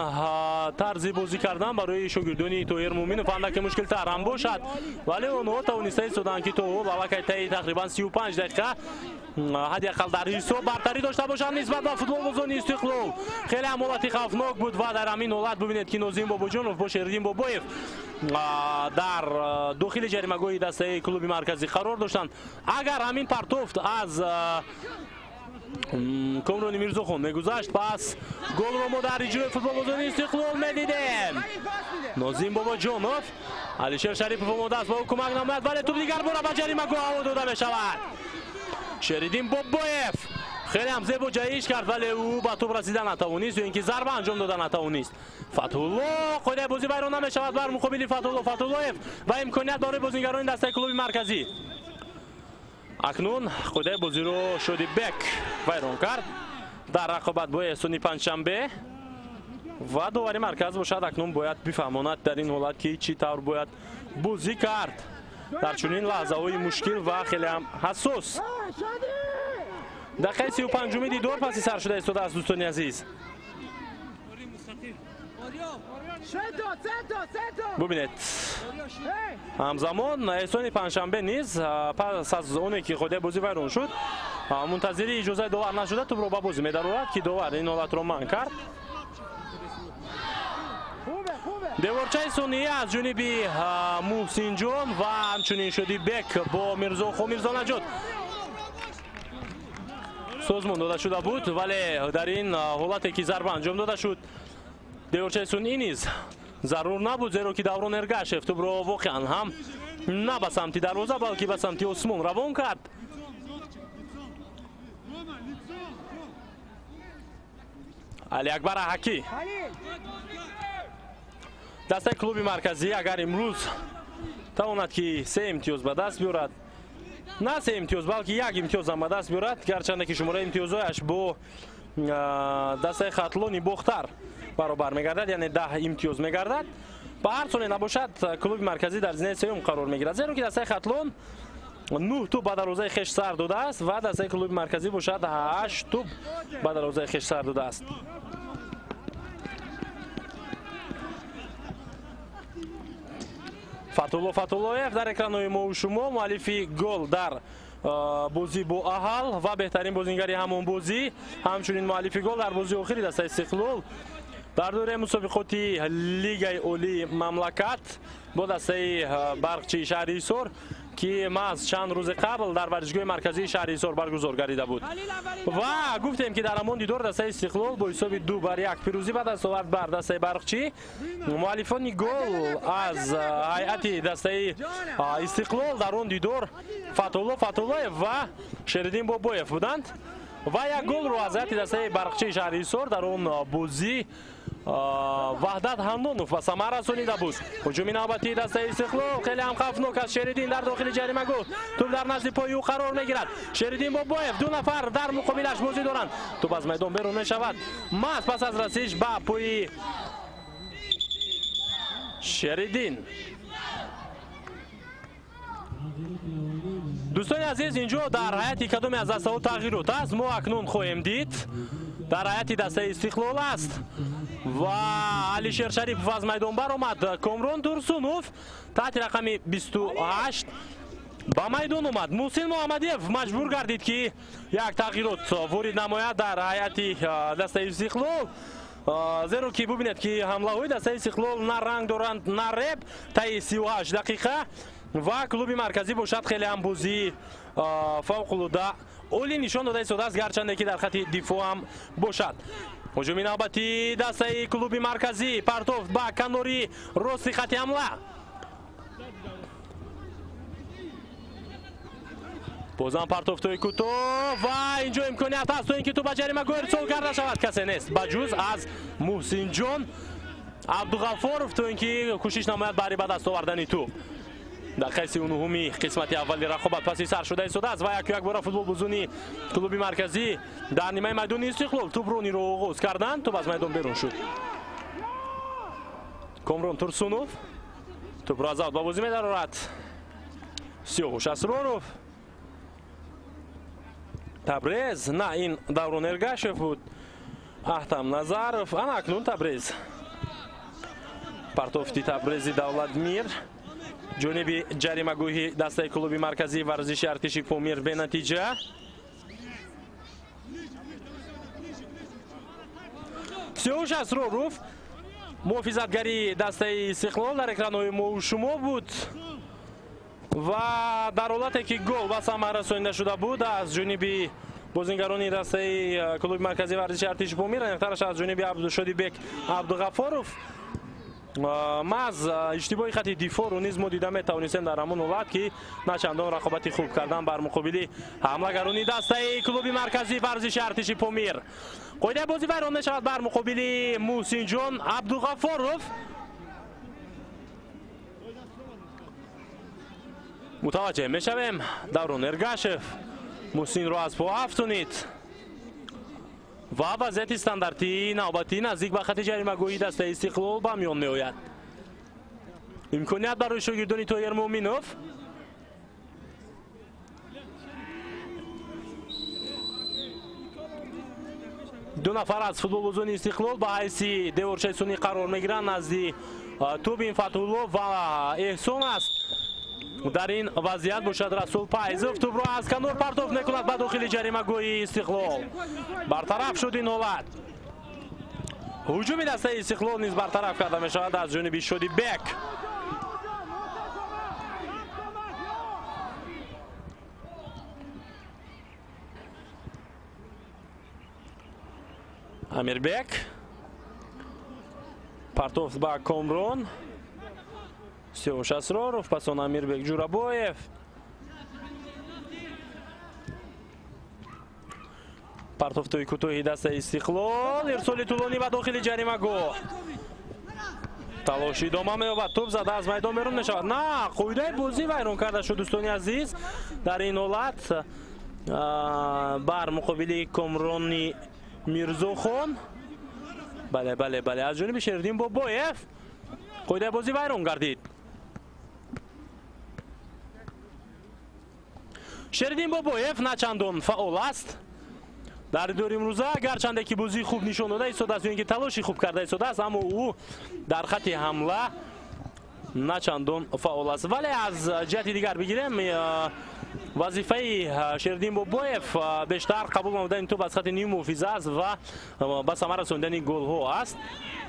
тарзи бозӣ кардан барои шогирдони Тоҳир Муъминов андаке мушкилтар ҳам бошад, вале онҳо тавониста истоданд ки то ҳол аллакай таи тақрибан 35 дақиқа ҳадди ақал дар ҳисоб бартарӣ дошта бошанд нисбат ба футболбозони Истиқлол. хеле ҳам ҳолати хавфнок буд ва дар ҳамин ҳолат бубинед ки Нозим Бобоҷонов бо Шеридин Бобоев дар дохили ҷаримагоҳи дастаи клуби марказӣ қарор доштанд. агар ҳамин Партов аз Комрони Мирзохон мегузашт, пас голро мо дар иҷрои футболбозони Истиқлол медидем. Нозим Бобоҷонов, Алишер Шарипов омода аст ба ӯ кӯмак намояд, вале тӯб дигар бора ба ҷаримагоҳ ҳаво дода мешавад. Шеридин Бобоев хеле ҳам зебо ҷаҳиш кард, вале ӯ ба тӯб расида натавонист ё ин ки зарба анҷом дода натавонист. Фатҳулло қоидаи бозӣ вайрон намешавад бар муқобили Фатҳуллоев ва имконият барои бозингарони дастаи клуби марказӣ. акнун қоидаи бозиро Шодибек вайрон кард дар рақобат бо Эҳсони Панҷшанбе ва довари марказ бошад акнун бояд бифаҳмонад дар ин ҳолат ки чӣ тавр бояд бозӣ кард дар чунин лаҳзаҳои мушкил ва хеле ҳам ҳассос. дақиқаи 35 дидор паси сар шуда истодааст дӯстони азиз. бубинед ҳамзамон Эҳсони Панҷшанбе низ пас аз оне ки қоидаи бозӣ вайрон шуд мунтазири иҷозаи довар нашуда тӯбро ба бозӣ медарорад ки довар ин ҳолатро манъ кард. деворчаи соние аз ҷониби Муҳсинҷон ва ҳамчунин Шодибек бо Мирзонаҷот созмон дода шуда буд, вале дар ин ҳолате ки зарба анҷом дода шуд деворчаи сонӣ низ зарур набуд, зеро ки Даврон Эргашев тӯбро воқеан ҳам на ба самти дарвоза балки ба самти осмон равон кард. алиакбар аҳакӣ дастаи клуби марказӣ агар имрӯз тавонад ки 3 имтиёз ба даст биёрад, на 3 имтиёз балки 1 имтиёзам ба даст биёрад, гарчанде ки шумораи имтиёзҳояш бо дастаи хатлони бохтар баробар мегардад, яъне 10 имтиёз мегардад. ба ҳар соне набошад клуби марказӣ дар зинаи сеюм қарор мегирад, зеро ки дастаи хатлон 9 туб ба дарвозаи хеш сар додааст ва дастаи клуби марказӣ бошад 8 туб ба дарвозаи хеш сар додааст. Фатулло Фатуллоев дар экранои мо шумо, муаллифи гол дар бозӣ бо Аҳал ва беҳтарин бозингари ҳамон бозӣ, ҳамчунин муаллифи гол дар бозии охири дастаи Истиқлол дар дораи мусобиқоти Лигаи олии мамлакат бо дастаи Барқчии шаҳри Ҳисор ки маҳз чанд рӯзи қабл дар варзишгоҳи марказии шаҳри Ҳисор баргузор гардида буд. Ва гуфтем ки дар ҳамон дидор дастаи Истиқлол бо ҳисоби 2-1 пирӯзӣ ба даст овард бар дастаи Барқчӣ. муаллифони гол аз ҳайати дастаи Истиқлол дар он дидор Фатулло Фатуллоев ва Шеридин Бобоев буданд ва як голро аз ҳайати дастаи Барқчии шаҳри Ҳисор дар он бозӣ Ваҳдат Ҳамдонов ба самар расонида буд. ҳуҷуми навбатии дастаи Истиқлол хеле ҳам хавфнок аст. Шеридин дар дохили ҷаримагӯҳ туп дар назди пои ӯ қарор мегирад. Шеридин Бобоев, ду нафар дар муқобилаш бозӣ доранд. туп аз майдон берун мешавад. маҳз пас аз расиш ба пои Шеридин. дӯстони азиз, инҷо дар ҳайати кадоме аз дастаҳо тағйирот аст. мо акнун хоҳем дид дар ҳайати дастаи Истиқлол аст ва Алишер Шарипов аз майдон баромад. Комрон Турсунов таҳти рақами 28 ба майдон омад. Муҳсин Муҳаммадиев маҷбур гардид ки як тағйирот ворид намояд дар ҳайати дастаи Истиқлол, зеро ки бубинед ки ҳамлаҳои дастаи Истиқлол на ранг доранд, на реб. таи 38 дақиқа ва клуби марказӣ бошад хеле ҳам бозии фавқулода олӣ нишон дода истодааст, гарчанде ки дар хати дифоъ ҳам бошад. ҳуҷуми навбати дастаи клуби марказӣ, Партов ба канори рости хати ҳамла. бозам Партов тои кӯтоҳ ва инҷо имконият аст то ин ки ту ба ҷаримагӯҳ ирсол карда шавад. касе нест ба ҷуз аз Муҳсинҷон Абдуғаффоров то ин ки кӯшиш намояд баҳри ба даст овардани туп. дақиқаи 39 қисмати аввали рақобат паси сар шуда истодааст ва як бора футболбозони клуби марказӣ дар нимаи майдони Истиқлол тупрониро оғоз карданд. туп аз майдон берун шуд. Комрон Турсунов тупро аз авт ба бозӣ медарорад. Сиёҳуш Асроров, Табрез, на ин Даврон Эргашев буд. Аҳтам Назаров, ана акнун Табрез. Партофти Табрези Давлатмир ҷониби ҷаримагӯҳи дастаи клуби марказии варзиши артиши Помир бенатиҷа. Сиёҳуш Асроров муҳофизатгари дастаи Истиқлол дар экранои мо шумо буд ва дар ҳолате ки гол ба самар расонида шуда буд аз ҷониби бозингарони дастаи клуби марказии варзиши артиши Помир, яқтараш аз ҷониби Абдушодибек Абдуғаффоров, маҳз иштибоҳи хати дифоъро низ мо дида метавонистем дар ҳамон ҳолат ки на чандон рақобати хуб кардан бар муқобили ҳамлагарони дастаи клуби марказии варзиши артиши Помир. қоидаи бозӣ вайрон мешавад бар муқобили Муҳсинҷон Абдуғаффоров. мутаваҷҷеҳ мешавем. Даврон Эргашев Муҳсинро аз по афтонид ва вазъияти стандарти навбатӣ наздик ба хати ҷаримагӯҳи дастаи Истиқлол ба миён меояд. имконият барои шогирдони Тоҳир Муъминов. ду нафар аз футболбозони Истиқлол ба ҳайси деворчаисонӣ қарор мегиранд назди Тубин Фатҳулло ва Эҳсон аст. дар ин вазъият бошад Расул Пайзов. тупро аз канор Партов мекунад ба дохили ҷаримагӯҳи Истиқлол. бартараф шуд ин ҳолат. ҳуҷуми дастаи Истиқлол низ бартараф карда мешавад аз ҷониби Шодибек. Амирбек, Партов ба Комрон, Сиёҳуш Асроров, пасон Амирбек Ҷурабоев. партофтои кӯтоҳи дастаи Истиқлол, ирсоли тӯлонӣ ба дохили ҷаримагоҳ. талоши идома меёбад, туп зада аз майдон берун мешавад. На, қоидаи бозӣ вайрон карда шуд дӯстони азиз. дар ин ҳолат бар муқобили Комрони Мирзохон. бале бале бале аз ҷониби Шеридин Бобоев қоидаи бозӣ вайрон гардид. Шеридин Бобоев на чандон фаъол аст дар идори имрӯза, гарчанде ки бозии хуб нишон дода истодааст, ё ин ки талоши хуб карда истодааст, аммо ӯ дар хатти ҳамла на чандон фаъол аст. вале аз ҷиҳати дигар бигирем, вазифаи Шеридин Бобоев бештар қабул намудани тӯб аз хатти ним муҳофиза аст ва ба самара расондани голҳо аст.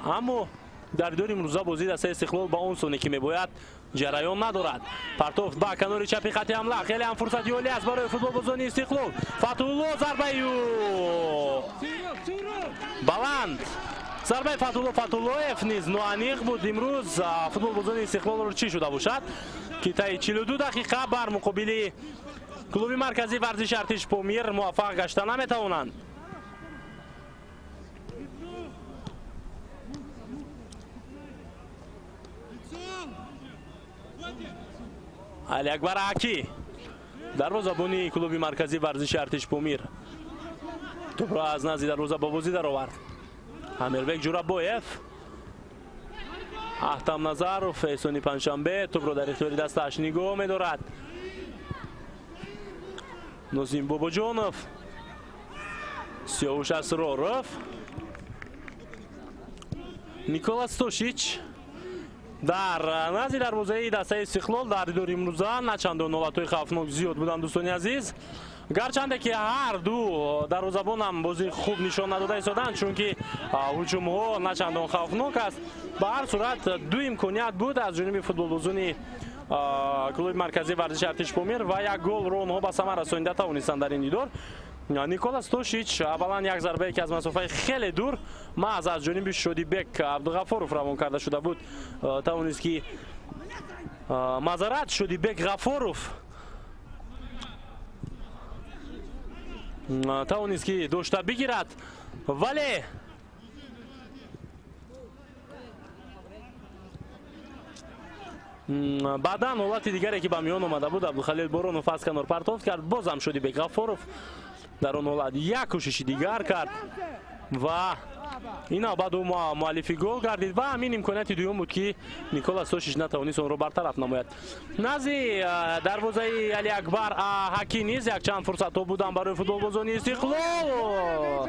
аммо дар идори имрӯза бозии дастаи Истиқлол ба он соне ки мебояд ҷараён надорад. партофт ба канори чапи хатти ҳамла, хеле ҳам фурсати олӣ аст барои футболбозони Истиқлол. Фатҳулло зарбаю баланд, зарбаи Фатҳуллоев низ ноаниқ буд. имрӯз футболбозони Истиқлолро чӣ шуда бошад ки таи 42 дақиқа бар муқобили клуби марказии варзиши Артиш Помир муваффақ гашта наметавонанд. Алиакбар Аки дарвозабони клуби марказии варзиши Артиш Помир тӯбро аз назди дарвоза ба бозӣ даровард. Амирбек Ҷураббоев, Аҳтам Назаров, Эҳсони Панҷшанбе тӯбро дар ихтиёри дасташ нигоҳ медорад. Нозим Бобоҷонов, Сиёвуш Асроров, Никола Стошич дар назди дарвозаи дастаи Истиқлол дар идори имрӯза на чандон ҳолатҳои хавфнок зиёд буданд. дӯстони азиз, гарчанде ки ҳар ду дарвозабонам бозии хуб нишон надода истоданд, чунки ҳуҷумҳо на чандон хавфнок аст. ба ҳар сурат ду имконият буд аз ҷониби футболбозони клуби марказии варзиши Артиш Помир ва як голро онҳо ба самар расонида тавонистанд дар ин дидор. Никола Стошич аввалан як зарбае ки аз масофаи хеле дур маҳз аз ҷониби Шодибек Абдуғафоров равон карда шуда буд, тавонист ки мазарат Шодибек Ғафоров тавонист ки дошта бигирад, вале баъдан ҳолати дигаре ки ба миён омада буд, Абдухалил Боронов аз канор партофт кард, бозам Шодибек Ғафоров дар он ҳолат як кӯшиши дигар кард ва ина баъду муаллифи гол гардид ва ҳамин имконияти дуюм буд ки Никола Стошич натавонист онро бартараф намояд. назди дарвозаи Алиакбар Аки низ якчанд фурсатҳо буданд барои футболбозони Истиқлол,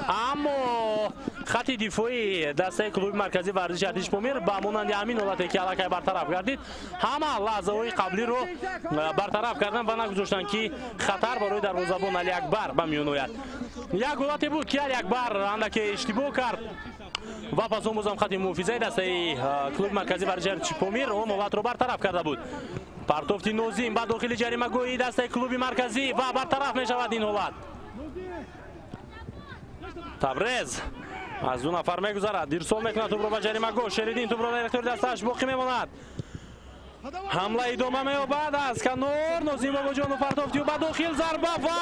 аммо хатти дифои дастаи клуби марказии варзиши Артиш Помир ба монанди ҳамин ҳолате ки аллакай бартараф гардид, ҳама лаҳзаҳои қаблиро бартараф кардан ва нагузоштанд ки хатар барои дарвозабон Алиакбар ба миён ояд. як ҳолате буд ки Алиакбар андаке иштибоҳ кард ва пас он бозам хатти муҳофизаи дастаи клуби марказии варзиши Артиш Помир он ҳолатро бартараф карда буд. партофти Нозим ба дохили ҷаримагоҳи дастаи клуби марказӣ ва бартараф мешавад ин ҳолат. Табрез аз ду нафар мегузарад, ирсол мекунад тӯбро ба ҷаримагоҳ. Шеридин тӯбро дар ихтиёри дасташ боқӣ мемонад. ҳамла идома меёбад аз канор. Нозим Бобоҷонов партофтиу ба дохил, зарба ва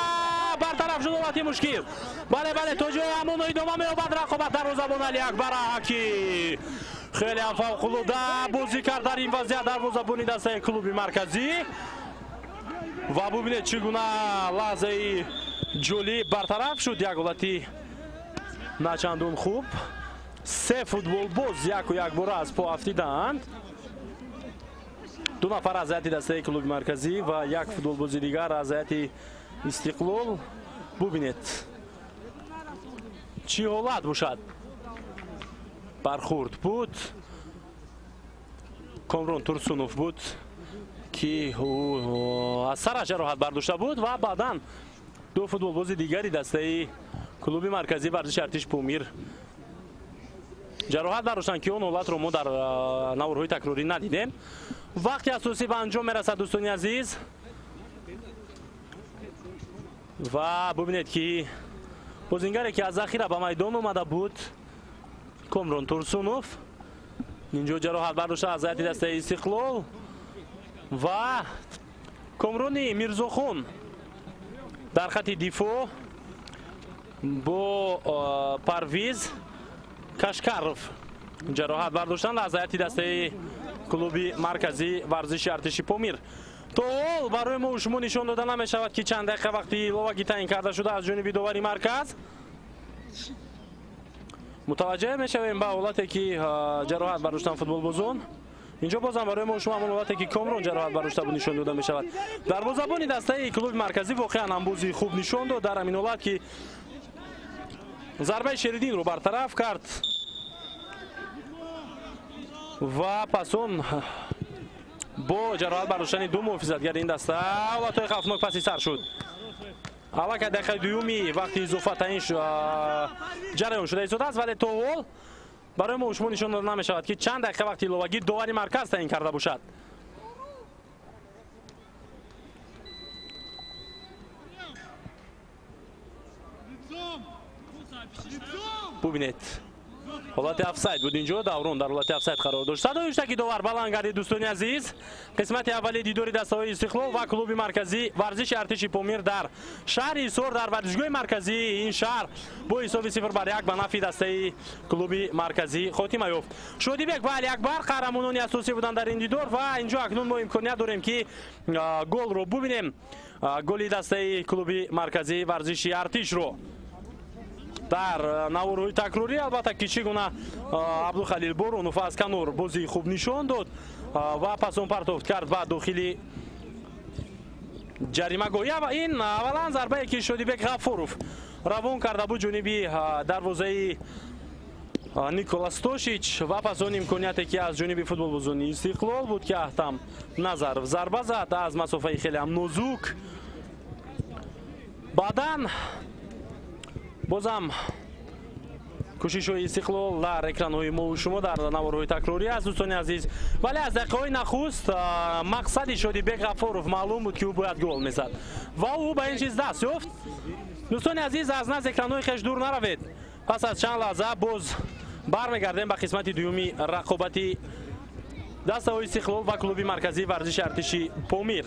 бартараф шуд ҳолати мушкил. бале бале то ҷои ҳамон идома меёбад рақобат дарвозабон Алиакбар Аки. хеле ҳам фавқулода бозӣ кард дар ин вазъият дарвозабони дастаи клуби марказӣ ва бубинед чӣ гуна лаҳзаи ҷолиб бартараф шуд. як ҳолати начандон хуб. се футболбоз яку якбора аз по афтидаанд. ду нафар аз ҳайати дастаи клуби марказӣ ва як футболбози дигар аз ҳайати Истиқлол. бубинед чӣ ҳолат бошад. бархурд буд, Комрон Турсунов буд ки аз сараш ҷароҳат бардошта буд ва баъдан ду футболбози дигари дастаи клуби марказии варзиши Артиш Помир ҷароҳат бардоштанд ки он ҳолатро мо дар наворҳои такрорӣ надидем. вақти асосӣ ба анҷом мерасад дӯстони азиз ва бубинед ки бозингаре ки аз захира ба майдон омада буд Комрон Турсунов инҷо ҷароҳат бардошта аз ҳайати дастаи Истиқлол ва Комрони Мирзохон дар хатти дифоъ бо Парвиз Кашкаров ҷароҳат бардоштанд аз ҳайати дастаи клуби марказӣ варзиши артиши Помир. То ҳол барои мо шумо нишон дода намешавад ки чанд дақиқа вақти иловагӣ таъин карда шуда аз ҷониби довари марказ. мутаваҷҷеҳ мешавем ба ҳолате ки ҷароҳат бардоштанд футболбозон. инҷо бозам барои мо шумо ҳамон ҳолате ки Комрон ҷароҳат бардошта буд нишон дода мешавад. дарвозабони дастаи клуби марказӣ воқеан ҳамбози хуб нишон дод дар ҳамин ҳолат ки зарбаи Шеридинро бартараф кард ва пасон бо ҷароҳат бардоштани ду муҳофизатгари ин даста ҳолатҳои хавфнок паси сар шуд. аллакай дақиқаи дуюми вақти изофа таъин ҷараён шуда истодааст, вале то ҳол барои мо шумо нишон дода намешавад ки чанд дақиқа вақти иловагӣ довари марказ таъин карда бошад. бубинед ҳолати офсайд буд инҷо. Даврон дар ҳолати офсайд қарор дошт. Садоюштаки довар баланд гардид. дӯстони азиз, қисмати аввали дидори дастаҳои Истиқлол ва клуби марказӣ варзиши артиши Помир дар шаҳри Ҳисор дар варзишгоҳи марказии ин шаҳр бо ҳисоби 0-1 ба нафъи дастаи клуби марказӣ хотима ёфт. Шодибек ва Али Акбар қаҳрамонони асосӣ буданд дар ин дидор ва инҷо акнун мо имконият дорем ки голро бубинем. голи дастаи клуби марказӣ варзиши артишро дар наворҳои такрорӣ албатта кичи гуна Абдухалил Боронов аз канор бози хуб нишон дод ва пасон партофт кард ба дохили ҷаримагоҳ. ин аввалан зарбае ки Шодибек Ғаффоров равон карда буд ҷониби дарвозаи Николас Тошич ва пасон имконияте ки аз ҷониби футболбозони Истиқлол буд ки Аҳтам Назаров зарба зад аз масофаи хеле ҳам нозук. баъдан бозам кӯшишҳои Истиқлол дар экранҳои мо шумо дар наворҳои такрорӣ аст дӯстони азиз, вале аз дақиқаҳои нахуст мақсади Шодибек Ғаффоров маълум буд ки ӯ бояд гол мезад ва ӯ ба ин чиз даст ёфт. дӯстони азиз, аз назди экранҳои хеш дур наравед. пас аз чанд лаҳза боз бармегардем ба қисмати дуюми рақобати дастаҳои Истиқлол ва клуби марказӣ варзиши артиши Помир.